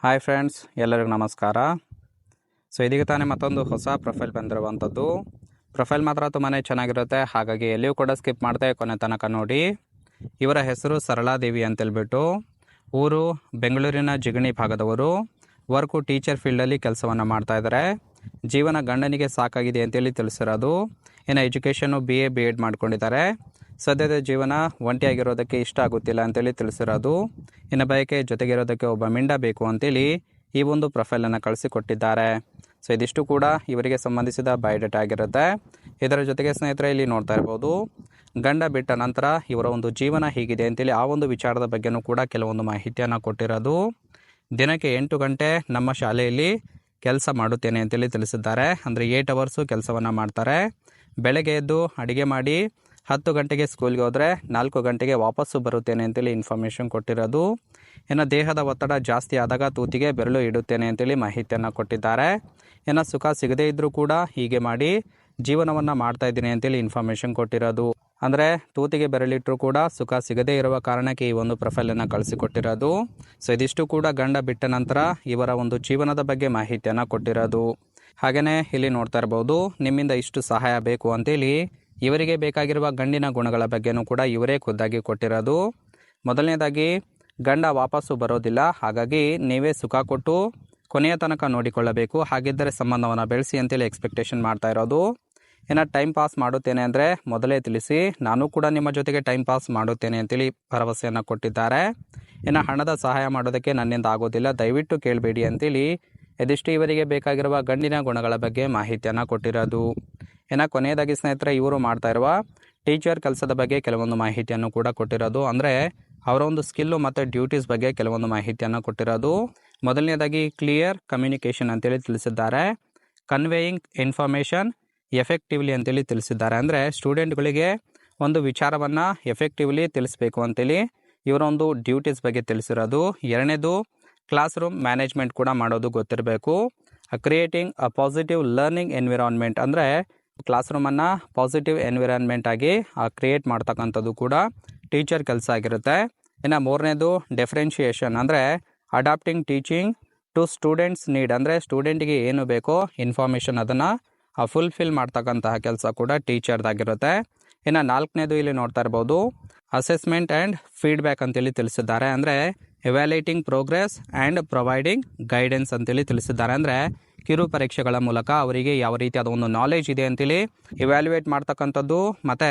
Hi friends, ಎಲ್ಲರಿಗೂ ನಮಸ್ಕಾರ. ಇದೀಗ ತಾನೇ ಮತ್ತೊಂದು ಹೊಸ ಪ್ರೊಫೈಲ್ ಬಂದಿರುವಂಥದ್ದು. ಪ್ರೊಫೈಲ್ ಮಾತ್ರ ತುಂಬಾ ಚೆನ್ನಾಗಿರುತ್ತೆ, ಹಾಗಾಗಿ ಎಲ್ಲಿಯೂ ಕೂಡ ಸ್ಕಿಪ್ ಮಾಡದೆ ಕೊನೆ ತನಕ ನೋಡಿ. ಇವರ ಹೆಸರು ಸರಳಾದೇವಿ ಅಂತೇಳ್ಬಿಟ್ಟು, ಊರು ಬೆಂಗಳೂರಿನ ಜಿಗಣಿ ಭಾಗದವರು. ವರ್ಕು ಟೀಚರ್ ಫೀಲ್ಡಲ್ಲಿ ಕೆಲಸವನ್ನು ಮಾಡ್ತಾ ಇದ್ದಾರೆ. ಜೀವನ ಗಂಡನಿಗೆ ಸಾಕಾಗಿದೆ ಅಂತೇಳಿ ತಿಳಿಸಿರೋದು. ಇನ್ನು ಎಜುಕೇಷನ್ನು BA B.Ed ಮಾಡ್ಕೊಂಡಿದ್ದಾರೆ. ಸದ್ಯದ ಜೀವನ ಒಂಟಿಯಾಗಿರೋದಕ್ಕೆ ಇಷ್ಟ ಆಗುತ್ತಿಲ್ಲ ಅಂತೇಳಿ ತಿಳಿಸಿರೋದು. ಇನ್ನು ಬಯಕೆ ಜೊತೆಗಿರೋದಕ್ಕೆ ಒಬ್ಬ ಮಿಂಡ ಬೇಕು ಅಂತೇಳಿ ಈ ಒಂದು ಪ್ರೊಫೈಲನ್ನು ಕಳಿಸಿಕೊಟ್ಟಿದ್ದಾರೆ. ಇದಿಷ್ಟು ಕೂಡ ಇವರಿಗೆ ಸಂಬಂಧಿಸಿದ ಬಯೋಡೇಟಾ ಆಗಿರುತ್ತೆ. ಇದರ ಜೊತೆಗೆ ಸ್ನೇಹಿತರೆ, ಇಲ್ಲಿ ನೋಡ್ತಾ ಇರ್ಬೋದು, ಗಂಡ ಬಿಟ್ಟ ನಂತರ ಇವರ ಒಂದು ಜೀವನ ಹೀಗಿದೆ ಅಂತೇಳಿ ಆ ಒಂದು ವಿಚಾರದ ಬಗ್ಗೆನೂ ಕೂಡ ಕೆಲವೊಂದು ಮಾಹಿತಿಯನ್ನು ಕೊಟ್ಟಿರೋದು. ದಿನಕ್ಕೆ 8 ಗಂಟೆ ನಮ್ಮ ಶಾಲೆಯಲ್ಲಿ ಕೆಲಸ ಮಾಡುತ್ತೇನೆ ಅಂತೇಳಿ ತಿಳಿಸಿದ್ದಾರೆ. ಅಂದರೆ 8 ಅವರ್ಸು ಕೆಲಸವನ್ನು ಮಾಡ್ತಾರೆ. ಬೆಳಗ್ಗೆ ಎದ್ದು ಅಡುಗೆ ಮಾಡಿ 10 ಗಂಟೆಗೆ ಸ್ಕೂಲ್ಗೆ ಹೋದರೆ 4 ಗಂಟೆಗೆ ವಾಪಸ್ಸು ಬರುತ್ತೇನೆ ಅಂತೇಳಿ ಇನ್ಫಾರ್ಮೇಷನ್ ಕೊಟ್ಟಿರೋದು. ಇನ್ನು ದೇಹದ ಒತ್ತಡ ಜಾಸ್ತಿ ಆದಾಗ ತೂತಿಗೆ ಬೆರಳು ಇಡುತ್ತೇನೆ ಅಂತೇಳಿ ಮಾಹಿತಿಯನ್ನು ಕೊಟ್ಟಿದ್ದಾರೆ. ಇನ್ನು ಸುಖ ಸಿಗದೇ ಇದ್ದರೂ ಕೂಡ ಹೀಗೆ ಮಾಡಿ ಜೀವನವನ್ನು ಮಾಡ್ತಾ ಇದ್ದೀನಿ ಅಂತೇಳಿ ಇನ್ಫಾರ್ಮೇಷನ್ ಕೊಟ್ಟಿರೋದು. ಅಂದರೆ ತೂತಿಗೆ ಬೆರಳಿಟ್ಟರೂ ಕೂಡ ಸುಖ ಸಿಗದೇ ಇರುವ ಕಾರಣಕ್ಕೆ ಈ ಒಂದು ಪ್ರೊಫೈಲನ್ನು ಕಳಿಸಿಕೊಟ್ಟಿರೋದು. ಇದಿಷ್ಟು ಕೂಡ ಗಂಡ ಬಿಟ್ಟ ನಂತರ ಇವರ ಒಂದು ಜೀವನದ ಬಗ್ಗೆ ಮಾಹಿತಿಯನ್ನು ಕೊಟ್ಟಿರೋದು. ಹಾಗೆಯೇ ಇಲ್ಲಿ ನೋಡ್ತಾ ಇರ್ಬೋದು, ನಿಮ್ಮಿಂದ ಇಷ್ಟು ಸಹಾಯ ಬೇಕು ಅಂತೇಳಿ ಇವರಿಗೆ ಬೇಕಾಗಿರುವ ಗಂಡಿನ ಗುಣಗಳ ಬಗ್ಗೆನೂ ಕೂಡ ಇವರೇ ಖುದ್ದಾಗಿ ಕೊಟ್ಟಿರೋದು. ಮೊದಲನೇದಾಗಿ, ಗಂಡ ವಾಪಸ್ಸು ಬರೋದಿಲ್ಲ, ಹಾಗಾಗಿ ನೀವೇ ಸುಖ ಕೊಟ್ಟು ಕೊನೆಯ ತನಕ ನೋಡಿಕೊಳ್ಳಬೇಕು, ಹಾಗಿದ್ದರೆ ಸಂಬಂಧವನ್ನು ಬೆಳೆಸಿ ಅಂತೇಳಿ ಎಕ್ಸ್ಪೆಕ್ಟೇಷನ್ ಮಾಡ್ತಾ ಇರೋದು. ಇನ್ನು ಟೈಮ್ ಪಾಸ್ ಮಾಡುತ್ತೇನೆ ಅಂದರೆ ಮೊದಲೇ ತಿಳಿಸಿ, ನಾನು ಕೂಡ ನಿಮ್ಮ ಜೊತೆಗೆ ಟೈಮ್ ಪಾಸ್ ಮಾಡುತ್ತೇನೆ ಅಂತೇಳಿ ಭರವಸೆಯನ್ನು ಕೊಟ್ಟಿದ್ದಾರೆ. ಇನ್ನು ಹಣದ ಸಹಾಯ ಮಾಡೋದಕ್ಕೆ ನನ್ನಿಂದ ಆಗೋದಿಲ್ಲ, ದಯವಿಟ್ಟು ಕೇಳಬೇಡಿ ಅಂತೇಳಿ ಇದಿಷ್ಟು ಇವರಿಗೆ ಬೇಕಾಗಿರುವ ಗಂಡಿನ ಗುಣಗಳ ಬಗ್ಗೆ ಮಾಹಿತಿಯನ್ನು ಕೊಟ್ಟಿರೋದು. ಇನ್ನು ಕೊನೆಯದಾಗಿ ಸ್ನೇಹಿತರೆ, ಇವರು ಮಾಡ್ತಾ ಇರುವ ಟೀಚರ್ ಕೆಲಸದ ಬಗ್ಗೆ ಕೆಲವೊಂದು ಮಾಹಿತಿಯನ್ನು ಕೂಡ ಕೊಟ್ಟಿರೋದು. ಅಂದರೆ ಅವರ ಒಂದು ಸ್ಕಿಲ್ಲು ಮತ್ತು ಡ್ಯೂಟೀಸ್ ಬಗ್ಗೆ ಕೆಲವೊಂದು ಮಾಹಿತಿಯನ್ನು ಕೊಟ್ಟಿರೋದು. ಮೊದಲನೇದಾಗಿ ಕ್ಲಿಯರ್ ಕಮ್ಯುನಿಕೇಷನ್ ಅಂತೇಳಿ ತಿಳಿಸಿದ್ದಾರೆ. ಕನ್ವೇಯಿಂಗ್ ಇನ್ಫಾರ್ಮೇಷನ್ ಎಫೆಕ್ಟಿವ್ಲಿ ಅಂತೇಳಿ ತಿಳಿಸಿದ್ದಾರೆ. ಅಂದರೆ ಸ್ಟೂಡೆಂಟ್ಗಳಿಗೆ ಒಂದು ವಿಚಾರವನ್ನು ಎಫೆಕ್ಟಿವ್ಲಿ ತಿಳಿಸ್ಬೇಕು ಅಂತೇಳಿ ಇವರೊಂದು ಡ್ಯೂಟೀಸ್ ಬಗ್ಗೆ ತಿಳಿಸಿರೋದು. ಎರಡನೇದು, ಕ್ಲಾಸ್ ರೂಮ್ ಮ್ಯಾನೇಜ್ಮೆಂಟ್ ಕೂಡ ಮಾಡೋದು ಗೊತ್ತಿರಬೇಕು. Creating a positive learning environment, ಅಂದರೆ ಕ್ಲಾಸ್ ರೂಮನ್ನು ಪಾಸಿಟಿವ್ ಎನ್ವಿರಾನ್ಮೆಂಟ್ ಆಗಿ ಕ್ರಿಯೇಟ್ ಮಾಡ್ತಕ್ಕಂಥದ್ದು ಕೂಡ ಟೀಚರ್ ಕೆಲಸ ಆಗಿರುತ್ತೆ. ಇನ್ನು ಮೂರನೇದು, ಡಿಫ್ರೆನ್ಷಿಯೇಷನ್, ಅಂದರೆ adapting teaching to students need, ಅಂದರೆ ಸ್ಟೂಡೆಂಟಿಗೆ ಏನು ಬೇಕೋ ಇನ್ಫಾರ್ಮೇಷನ್ ಅದನ್ನು ಫುಲ್ಫಿಲ್ ಮಾಡ್ತಕ್ಕಂತಹ ಕೆಲಸ ಕೂಡ ಟೀಚರ್ದಾಗಿರುತ್ತೆ. ಇನ್ನು ನಾಲ್ಕನೇದು, ಇಲ್ಲಿ ನೋಡ್ತಾ ಇರ್ಬೋದು, ಅಸೆಸ್ಮೆಂಟ್ ಆ್ಯಂಡ್ ಫೀಡ್ಬ್ಯಾಕ್ ಅಂತೇಳಿ ತಿಳಿಸಿದ್ದಾರೆ. ಅಂದರೆ ಎವ್ಯಾಲ್ಯೂಯೇಟಿಂಗ್ ಪ್ರೋಗ್ರೆಸ್ ಆ್ಯಂಡ್ ಪ್ರೊವೈಡಿಂಗ್ ಗೈಡೆನ್ಸ್ ಅಂತೇಳಿ ತಿಳಿಸಿದ್ದಾರೆ. ಅಂದರೆ ಕಿರು ಪರೀಕ್ಷೆಗಳ ಮೂಲಕ ಅವರಿಗೆ ಯಾವ ರೀತಿಯಾದ ಒಂದು ನಾಲೆಜ್ ಇದೆ ಅಂತೇಳಿ ಇವ್ಯಾಲ್ಯೂಯೇಟ್ ಮಾಡ್ತಕ್ಕಂಥದ್ದು, ಮತ್ತು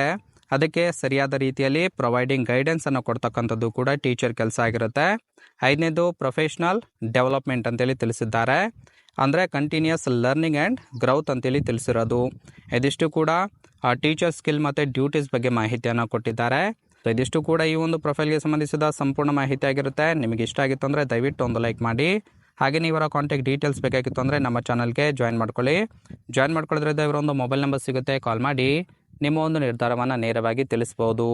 ಅದಕ್ಕೆ ಸರಿಯಾದ ರೀತಿಯಲ್ಲಿ ಪ್ರೊವೈಡಿಂಗ್ ಗೈಡೆನ್ಸನ್ನು ಕೊಡ್ತಕ್ಕಂಥದ್ದು ಕೂಡ ಟೀಚರ್ ಕೆಲಸ ಆಗಿರುತ್ತೆ. ಐದನೇದು, ಪ್ರೊಫೆಷ್ನಲ್ ಡೆವಲಪ್ಮೆಂಟ್ ಅಂತೇಳಿ ತಿಳಿಸಿದ್ದಾರೆ. ಅಂದರೆ ಕಂಟಿನ್ಯೂಸ್ ಲರ್ನಿಂಗ್ ಆ್ಯಂಡ್ ಗ್ರೌತ್ ಅಂತೇಳಿ ತಿಳಿಸಿರೋದು. ಇದಿಷ್ಟು ಕೂಡ ಟೀಚರ್ ಸ್ಕಿಲ್ ಮತ್ತು ಡ್ಯೂಟೀಸ್ ಬಗ್ಗೆ ಮಾಹಿತಿಯನ್ನು ಕೊಟ್ಟಿದ್ದಾರೆ. ಇದಿಷ್ಟು ಕೂಡ ಈ ಒಂದು ಪ್ರೊಫೈಲ್ಗೆ ಸಂಬಂಧಿಸಿದ ಸಂಪೂರ್ಣ ಮಾಹಿತಿ ಆಗಿರುತ್ತೆ. ನಿಮಗೆ ಇಷ್ಟ ಆಗಿತ್ತು ಅಂದರೆ ದಯವಿಟ್ಟು ಒಂದು ಲೈಕ್ ಮಾಡಿ. ಹಾಗೆಯೇ ಇವರ ಕಾಂಟ್ಯಾಕ್ಟ್ ಡೀಟೇಲ್ಸ್ ಬೇಕಾಗಿತ್ತು ಅಂದರೆ ನಮ್ಮ ಚಾನಲ್ಗೆ ಜಾಯಿನ್ ಮಾಡ್ಕೊಳ್ಳಿ. ಜಾಯಿನ್ ಮಾಡ್ಕೊಳ್ಳೋದ್ರಿಂದ ಇವರೊಂದು ಮೊಬೈಲ್ ನಂಬರ್ ಸಿಗುತ್ತೆ, ಕಾಲ್ ಮಾಡಿ ನಿಮ್ಮ ಒಂದು ನಿರ್ಧಾರವನ್ನು ನೇರವಾಗಿ ತಿಳಿಸ್ಬೋದು.